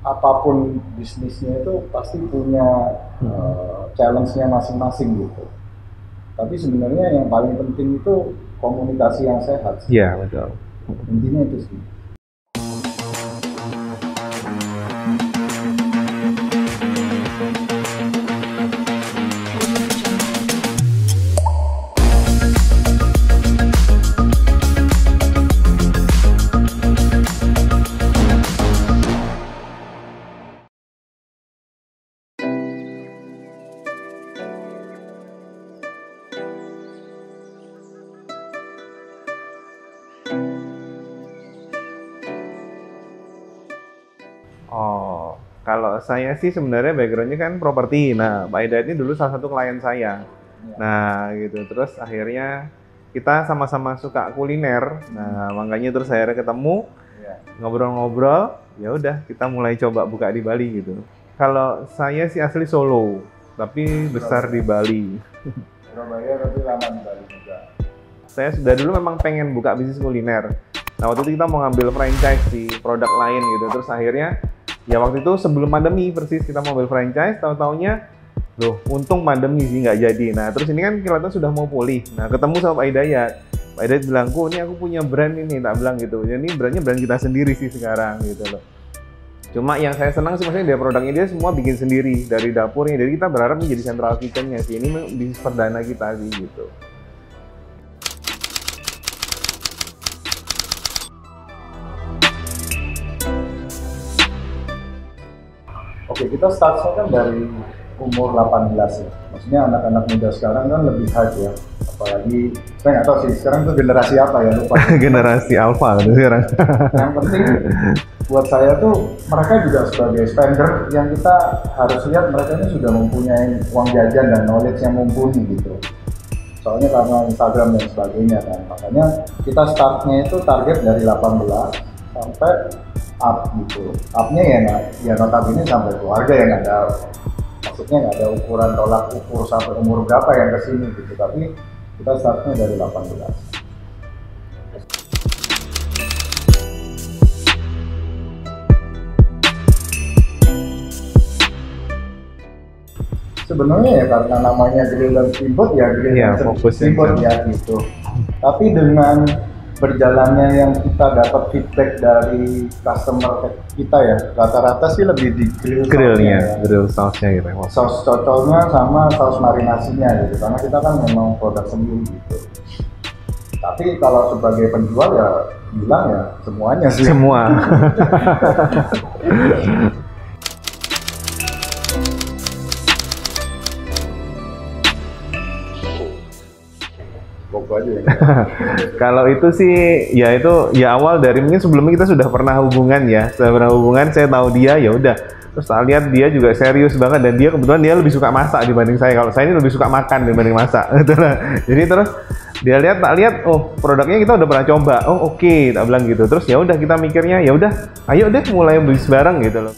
apapun bisnisnya itu pasti punya challenge-nya masing-masing gitu. Tapi sebenarnya yang paling penting itu komunikasi yang sehat. Iya, betul. Intinya itu sih. Oh, kalau saya sih sebenarnya backgroundnya kan properti. Nah, Pak Ida ini dulu salah satu klien saya. Nah, gitu. Terus akhirnya kita sama-sama suka kuliner. Nah, makanya terus akhirnya ketemu, ngobrol-ngobrol. Ya udah, kita mulai coba buka di Bali gitu. Kalau saya sih asli Solo, tapi besar di Bali. Surabaya tapi lama di Bali juga. Saya sudah dulu memang pengen buka bisnis kuliner. Nah, waktu itu kita mau ngambil franchise di produk lain gitu. Terus akhirnya ya waktu itu sebelum pandemi persis kita mau ambil franchise, tahu-taunya loh untung pandemi sih nggak jadi. Nah terus ini kan kelihatan sudah mau pulih. Nah ketemu sama Pak Hidayat. Pak Hidayat bilang, "Kok ini aku punya brand ini," tak bilang gitu. Jadi brandnya brand kita sendiri sih sekarang gitu loh. Cuma yang saya senang sih maksudnya dia produknya dia semua bikin sendiri dari dapurnya. Jadi kita berharap menjadi central kitchen-nya sih. Ini bisnis perdana kita sih gitu. Oke, kita startnya kan dari umur 18 ya. Maksudnya anak-anak muda sekarang kan lebih hype ya. Apalagi, saya nggak tahu sih, sekarang tuh generasi apa ya, lupa. Generasi alpha gitu sekarang. Yang penting buat saya tuh, mereka juga sebagai spender yang kita harus lihat mereka ini sudah mempunyai uang jajan dan knowledge yang mumpuni gitu. Soalnya karena Instagram dan sebagainya kan. Makanya kita startnya itu target dari 18 sampai up gitu. Upnya ya notabene sampai keluarga yang nggak ada, maksudnya nggak ada ukuran tolak ukur sampai umur berapa yang kesini gitu. Tapi kita startnya dari 18. Sebenarnya ya karena namanya grill dan steamboat ya grill dan steamboat ya gitu. Tapi dengan berjalannya yang kita dapat feedback dari customer kita ya, rata-rata sih lebih di grillnya, grill sausnya gitu. Saus cocolnya sama saus marinasinya gitu, karena kita kan memang produk sendiri gitu. Tapi kalau sebagai penjual ya bilang ya semuanya sih. Semua. Kalau itu sih ya itu ya awal dari mungkin sebelumnya kita sudah pernah hubungan ya, saya tahu dia ya udah. Terus tak lihat dia juga serius banget dan dia kebetulan dia lebih suka masak dibanding saya. Kalau saya ini lebih suka makan dibanding masak. Jadi terus dia tak lihat oh produknya kita udah pernah coba. Oh oke, tak bilang gitu. Terus ya udah kita mikirnya ya udah ayo deh mulai bisnis bareng gitu loh.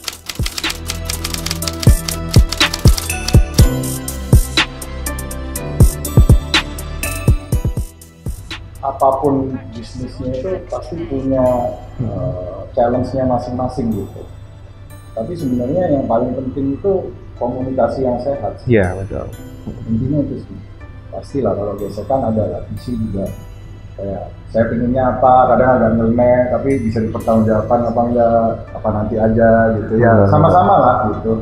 Apapun bisnisnya itu pasti punya challenge-nya masing-masing gitu. Tapi sebenarnya yang paling penting itu komunikasi yang sehat. Iya betul. Intinya itu sih. Pastilah kalau gesekan ada lah, visi juga. Kayak saya pinginnya apa, kadang agak nyeleneh, tapi bisa dipertanggungjawabkan apa enggak, apa nanti aja gitu ya. Sama-sama lah gitu.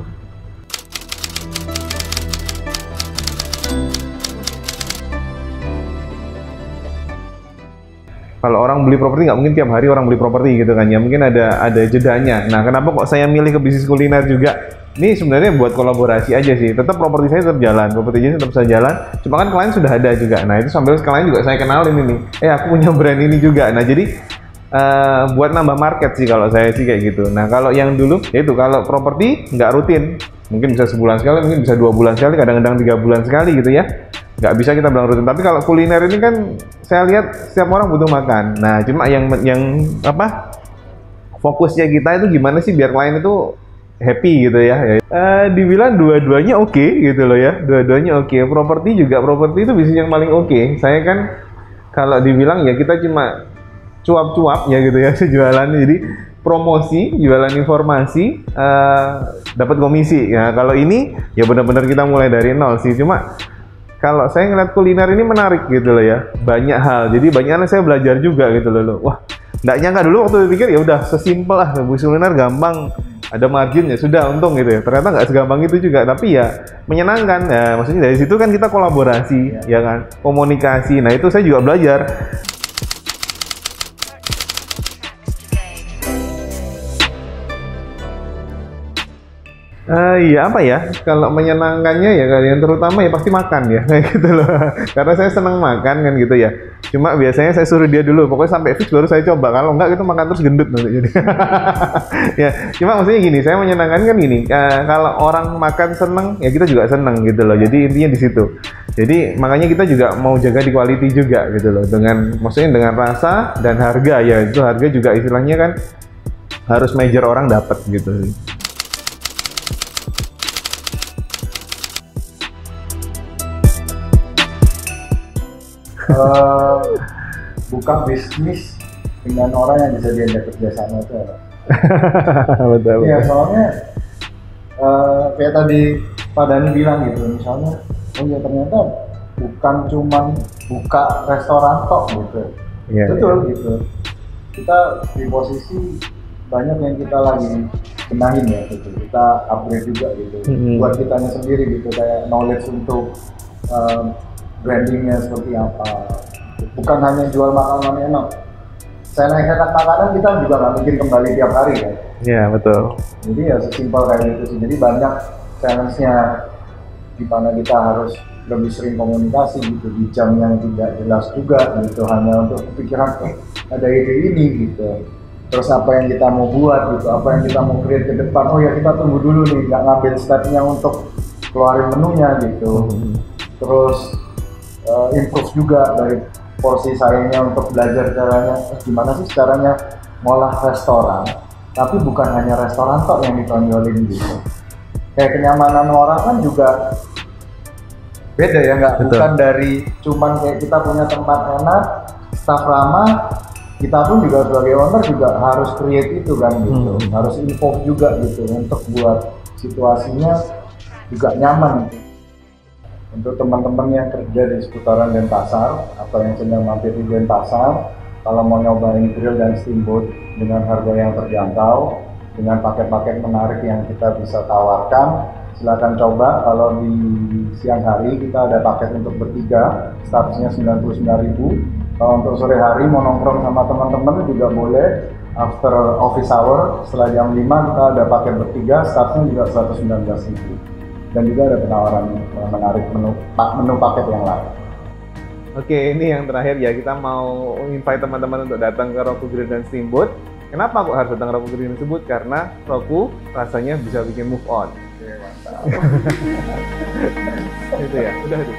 Kalau orang beli properti nggak mungkin tiap hari orang beli properti gitu kan ya, mungkin ada jedanya. Nah kenapa kok saya milih ke bisnis kuliner juga? Ini sebenarnya buat kolaborasi aja sih, tetap properti saya tetap jalan, properti tetap bisa jalan, cuma kan klien sudah ada juga. Nah itu sambil klien juga saya kenalin ini, aku punya brand ini juga. Nah jadi buat nambah market sih kalau saya sih kayak gitu. Nah kalau yang dulu itu kalau properti nggak rutin, mungkin bisa sebulan sekali, mungkin bisa 2 bulan sekali, kadang-kadang 3 bulan sekali gitu ya. Nggak bisa kita bilang rutin, tapi kalau kuliner ini kan saya lihat setiap orang butuh makan. Nah cuma yang apa fokusnya kita itu gimana sih biar klien itu happy gitu ya. Dibilang dua-duanya oke gitu loh ya, dua-duanya oke. Properti itu bisnis yang paling oke. Saya kan kalau dibilang ya kita cuma cuap-cuap ya gitu ya jualannya. Jadi promosi, jualan informasi, dapat komisi. Ya kalau ini ya benar-benar kita mulai dari nol sih. Cuma kalau saya ngeliat kuliner ini menarik gitu loh ya, banyak hal. Jadi banyak hal saya belajar juga gitu loh. Wah, nggak nyangka dulu waktu pikir ya udah sesimpel lah, bisnis kuliner gampang, ada margin ya sudah untung gitu ya. Ternyata nggak segampang itu juga, tapi ya menyenangkan ya. Maksudnya dari situ kan kita kolaborasi, ya kan, komunikasi. Nah itu saya juga belajar. Iya apa ya, kalau menyenangkannya ya kalian terutama ya pasti makan ya kayak gitu loh. Karena saya senang makan kan gitu ya. Cuma biasanya saya suruh dia dulu, pokoknya sampai fix baru saya coba. Kalau enggak gitu makan terus gendut nanti jadi. Ya, cuma maksudnya gini, saya menyenangkan kan gini. Kalau orang makan seneng ya kita juga seneng gitu loh. Jadi intinya di situ. Jadi makanya kita juga mau jaga di quality juga gitu loh. Dengan maksudnya dengan rasa dan harga ya, itu harga juga istilahnya kan harus major orang dapat gitu. Buka bisnis dengan orang yang bisa diajak kerjasama itu apa? Betul. Iya, soalnya kayak tadi Pak Dani bilang gitu, misalnya, oh ya ternyata bukan cuman buka restoran tok gitu. Yeah, betul gitu. Kita di posisi banyak yang kita lagi benahin ya gitu. Kita upgrade juga gitu. Buat kitanya sendiri gitu, kayak knowledge untuk brandingnya seperti apa. Bukan hanya jual makanan enak. Saya naik makanan kita juga nggak mungkin kembali tiap hari kan. Iya betul. Jadi ya sesimpel kayak gitu sih. Jadi banyak challenge-nya di mana kita harus lebih sering komunikasi gitu di jam yang tidak jelas juga gitu, hanya untuk kepikiran ada ide ini gitu. Terus apa yang kita mau buat gitu, apa yang kita mau create ke depan. Oh ya kita tunggu dulu nih, nggak ngambil stepnya untuk keluarin menunya gitu. Terus improve juga dari porsi sayanya untuk belajar caranya gimana sih caranya ngolah restoran, tapi bukan hanya restoran tok yang ditonjolin gitu. Kayak kenyamanan orang kan juga beda ya, nggak bukan dari cuman kayak kita punya tempat enak, staff ramah, kita pun juga sebagai owner juga harus create itu kan gitu, harus improve juga gitu untuk buat situasinya juga nyaman gitu. Untuk teman-teman yang kerja di seputaran Denpasar atau yang sedang mampir di Denpasar, kalau mau nyobain grill dan steamboat dengan harga yang terjangkau, dengan paket-paket menarik yang kita bisa tawarkan, silakan coba. Kalau di siang hari kita ada paket untuk bertiga, statusnya 99.000. Kalau untuk sore hari mau nongkrong sama teman-teman juga boleh. After office hour setelah jam 5 kita ada paket bertiga, statusnya juga 119.000. Dan juga ada penawaran menarik menu paket yang lain. Oke, ini yang terakhir ya, kita mau invite teman-teman untuk datang ke Roku Grill dan Steamboat. Kenapa kok harus datang ke Roku Grill dan Steamboat? Karena Roku rasanya bisa bikin move on. Oke, mantap. Itu ya, udah itu.